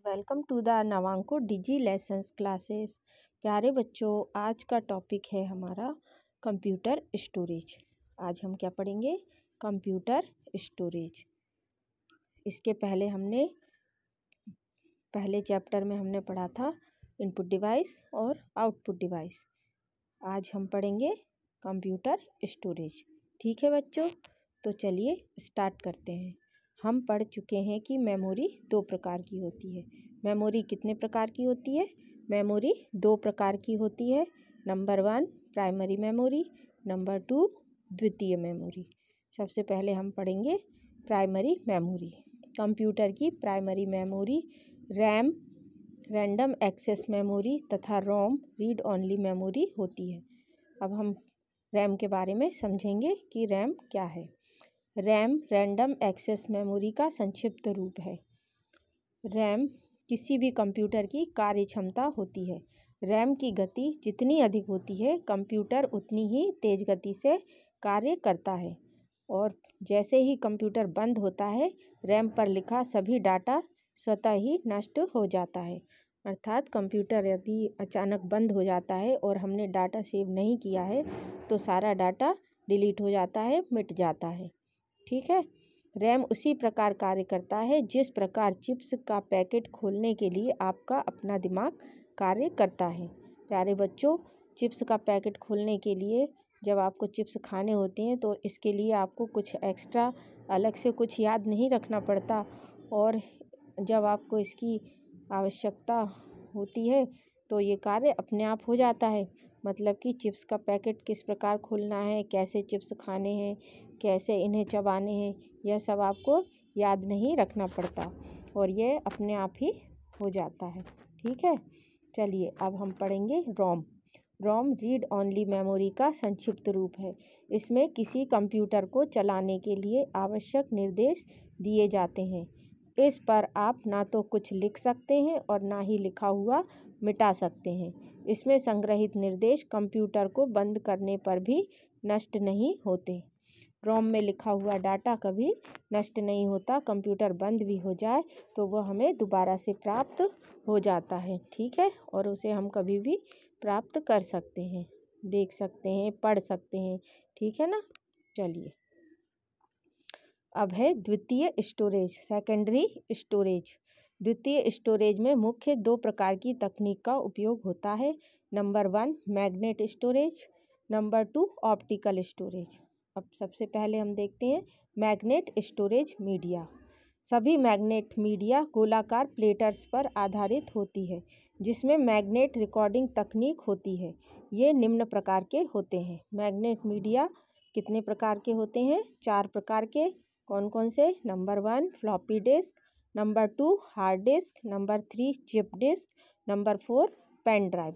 Welcome to the Navankur digi lessons classes. प्यारे बच्चों, आज का टॉपिक है हमारा कंप्यूटर स्टोरेज। आज हम क्या पढ़ेंगे? Computer storage. इसके पहले पहले चैप्टर में हमने पढ़ा था इनपुट डिवाइस और आउटपुट डिवाइस। आज हम पढ़ेंगे कंप्यूटर स्टोरेज। ठीक है बच्चों, तो चलिए स्टार्ट करते हैं। हम पढ़ चुके हैं कि मेमोरी दो प्रकार की होती है। मेमोरी कितने प्रकार की होती है? मेमोरी दो प्रकार की होती है। नंबर 1 प्राइमरी मेमोरी, नंबर 2 द्वितीय मेमोरी। सबसे पहले हम पढ़ेंगे प्राइमरी मेमोरी। कंप्यूटर की primary memory RAM, random access memory तथा रोम रीड ओनली मेमोरी होती है। अब हम रैम के बारे में समझेंगे कि रैम क्या है। रैम रैंडम एक्सेस मेमोरी का संक्षिप्त रूप है। रैम किसी भी कंप्यूटर की कार्य क्षमता होती है। रैम की गति जितनी अधिक होती है, कंप्यूटर उतनी ही तेज गति से कार्य करता है। और जैसे ही कंप्यूटर बंद होता है, रैम पर लिखा सभी डाटा स्वतः ही नष्ट हो जाता है। अर्थात कंप्यूटर यदि अचानक बंद हो जाता है और हमने डाटा सेव नहीं किया है, तो सारा डाटा डिलीट हो जाता है, मिट जाता है। ठीक है। रैम उसी प्रकार कार्य करता है जिस प्रकार चिप्स का पैकेट खोलने के लिए आपका अपना दिमाग कार्य करता है। प्यारे बच्चों, चिप्स का पैकेट खोलने के लिए जब आपको चिप्स खाने होते हैं तो इसके लिए आपको कुछ एक्स्ट्रा अलग से कुछ याद नहीं रखना पड़ता। और जब आपको इसकी आवश्यकता होती है तो ये कार्य अपने आप हो जाता है। मतलब कि चिप्स का पैकेट किस प्रकार खोलना है, कैसे चिप्स खाने हैं, कैसे इन्हें चबाने हैं, यह सब आपको याद नहीं रखना पड़ता और यह अपने आप ही हो जाता है। ठीक है। चलिए अब हम पढ़ेंगे रोम। रोम रीड ओनली मेमोरी का संक्षिप्त रूप है। इसमें किसी कंप्यूटर को चलाने के लिए आवश्यक निर्देश दिए जाते हैं। इस पर आप ना तो कुछ लिख सकते हैं और ना ही लिखा हुआ मिटा सकते हैं। इसमें संग्रहित निर्देश कंप्यूटर को बंद करने पर भी नष्ट नहीं होते। रोम में लिखा हुआ डाटा कभी नष्ट नहीं होता। कंप्यूटर बंद भी हो जाए तो वह हमें दोबारा से प्राप्त हो जाता है। ठीक है। और उसे हम कभी भी प्राप्त कर सकते हैं, देख सकते हैं, पढ़ सकते हैं। ठीक है ना। चलिए अब है द्वितीय स्टोरेज, सेकेंडरी स्टोरेज। द्वितीय स्टोरेज में मुख्य दो प्रकार की तकनीक का उपयोग होता है। Number 1 magnet storage, number 2 optical storage. अब सबसे पहले हम देखते हैं मैग्नेट स्टोरेज मीडिया। सभी मैग्नेट मीडिया गोलाकार प्लेटर्स पर आधारित होती है जिसमें मैग्नेट रिकॉर्डिंग तकनीक होती है। ये निम्न प्रकार के होते हैं। मैग्नेट मीडिया कितने प्रकार के होते हैं? 4 प्रकार के। कौन कौन से? Number 1 floppy disk, number 2 hard disk, number 3 chip disk, number 4 pen drive.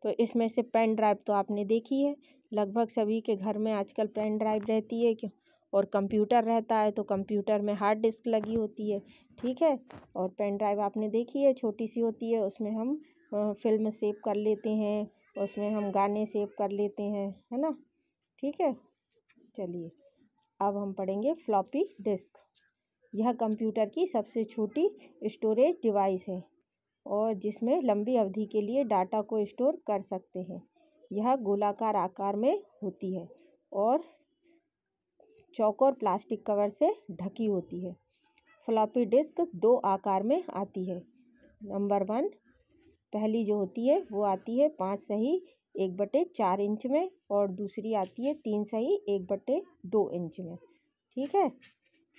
तो इसमें से पेन ड्राइव तो आपने देखी है, लगभग सभी के घर में आजकल पेन ड्राइव रहती है। क्यों? और कंप्यूटर रहता है तो कंप्यूटर में हार्ड डिस्क लगी होती है। ठीक है। और पेन ड्राइव आपने देखी है, छोटी सी होती है, उसमें हम फिल्म सेव कर लेते हैं, उसमें हम गाने सेव कर लेते हैं, है ना। ठीक है। चलिए अब हम पढ़ेंगे फ्लॉपी डिस्क। यह कंप्यूटर की सबसे छोटी स्टोरेज डिवाइस है और जिसमें लंबी अवधि के लिए डाटा को स्टोर कर सकते हैं। यह गोलाकार आकार में होती है और चौकोर प्लास्टिक कवर से ढकी होती है। फ्लॉपी डिस्क दो आकार में आती है। नंबर 1 पहली जो होती है वो आती है 5 सही 1/4 इंच में और दूसरी आती है 3 सही 1/2 इंच में। ठीक है।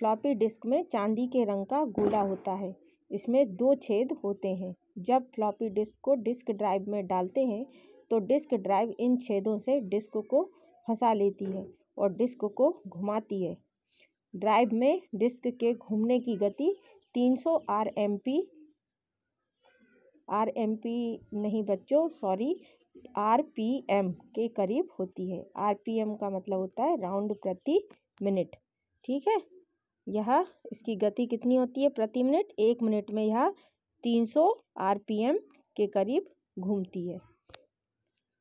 फ्लॉपी डिस्क में चांदी के रंग का गोला होता है। इसमें 2 छेद होते हैं। जब फ्लॉपी डिस्क को डिस्क ड्राइव में डालते हैं तो डिस्क ड्राइव इन छेदों से डिस्क को फंसा लेती है और डिस्क को घुमाती है। ड्राइव में डिस्क के घूमने की गति 300 आरपीएम के करीब होती है। आरपीएम का मतलब होता है राउंड प्रति मिनट। ठीक है। यह इसकी गति कितनी होती है प्रति मिनट? 1 मिनट में यह 300 आरपीएम के करीब घूमती है।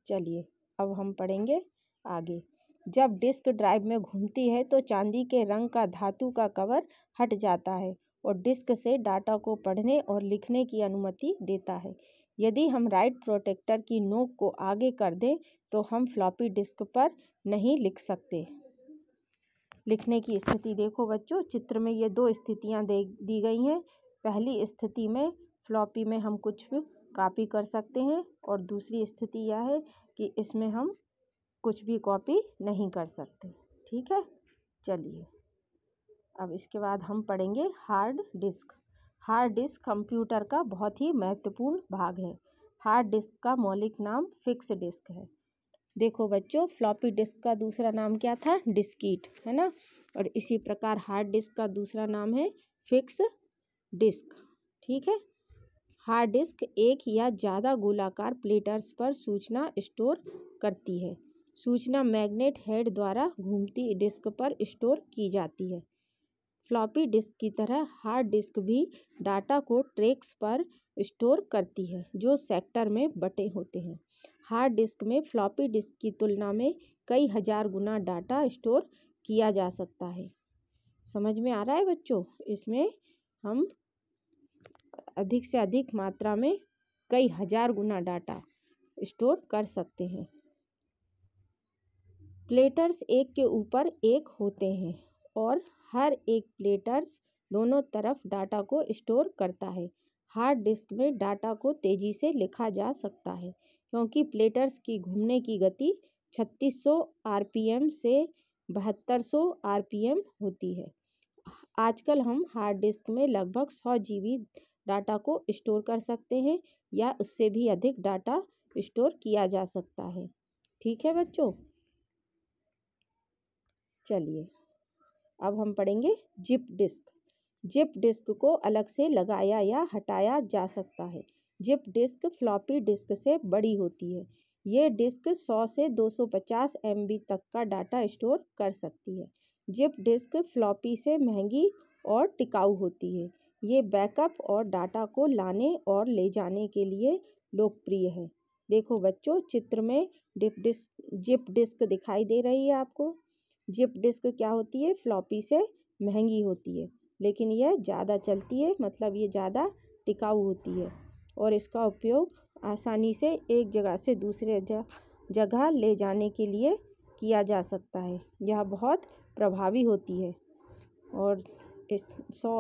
चलिए अब हम पढ़ेंगे आगे। जब डिस्क ड्राइव में घूमती है तो चांदी के रंग का धातु का कवर हट जाता है और डिस्क से डाटा को पढ़ने और लिखने की अनुमति देता है। यदि हम राइट प्रोटेक्टर की नोक को आगे कर दें तो हम फ्लॉपी डिस्क पर नहीं लिख सकते। लिखने की स्थिति देखो बच्चों, चित्र में ये दो स्थितियां दी गई हैं। पहली स्थिति में फ्लॉपी में हम कुछ भी कॉपी कर सकते हैं और दूसरी स्थिति यह है कि इसमें हम कुछ भी कॉपी नहीं कर सकते। ठीक है, चलिए अब इसके बाद हम पढ़ेंगे hard disk. Hard disk computer का बहुत ही महत्वपूर्ण भाग है। हार्ड डिस्क का मौलिक नाम फिक्स डिस्क है। देखो बच्चों, फ्लॉपी डिस्क का दूसरा नाम क्या था? डिस्कीट, है ना। और इसी प्रकार हार्ड डिस्क का दूसरा नाम है फिक्स डिस्क। ठीक है, हार्ड डिस्क एक या ज़्यादा गोलाकार प्लेटर्स पर सूचना स्टोर करती है। सूचना मैग्नेट हेड द्वारा घूमती डिस्क पर स्टोर की जाती है। फ्लॉपी डिस्क की तरह हार्ड डिस्क भी डाटा को ट्रैक्स पर स्टोर करती है जो सेक्टर में बटे होते हैं। हार्ड डिस्क में फ्लॉपी डिस्क की तुलना में कई हजार गुना डाटा स्टोर किया जा सकता है। समझ में आ रहा है बच्चों? इसमें हम अधिक से अधिक मात्रा में कई हजार गुना डाटा स्टोर कर सकते हैं। प्लेटर्स एक के ऊपर एक होते हैं और हर एक प्लेटर्स दोनों तरफ डाटा को स्टोर करता है। हार्ड डिस्क में डाटा को तेजी से लिखा जा सकता है क्योंकि प्लेटर्स की घूमने की गति 3600 आरपीएम से 7200 आरपीएम होती है। आजकल हम हार्ड डिस्क में लगभग 100 जीबी डाटा को स्टोर कर सकते हैं या उससे भी अधिक डाटा स्टोर किया जा सकता है। ठीक है बच्चों, चलिए अब हम पढ़ेंगे जिप डिस्क। जिप डिस्क को अलग से लगाया या हटाया जा सकता है। जिप डिस्क फ्लॉपी डिस्क से बड़ी होती है। ये डिस्क 100 से 250 MB तक का डाटा स्टोर कर सकती है। जिप डिस्क फ्लॉपी से महंगी और टिकाऊ होती है। ये बैकअप और डाटा को लाने और ले जाने के लिए लोकप्रिय है। देखो बच्चों, चित्र में जिप डिस्क दिखाई दे रही है आपको। जिप डिस्क क्या होती है? फ्लॉपी से महंगी होती है लेकिन यह ज़्यादा चलती है, मतलब ये ज़्यादा टिकाऊ होती है और इसका उपयोग आसानी से एक जगह से दूसरे जगह ले जाने के लिए किया जा सकता है। यह बहुत प्रभावी होती है और इस 100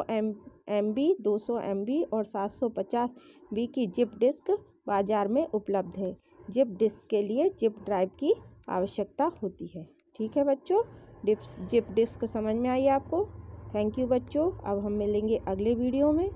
MB, 200 MB और 750 MB की जिप डिस्क बाजार में उपलब्ध है। जिप डिस्क के लिए जिप ड्राइव की आवश्यकता होती है। ठीक है बच्चों, जिप डिस्क समझ में आई आपको? थैंक यू बच्चों। अब हम मिलेंगे अगले वीडियो में।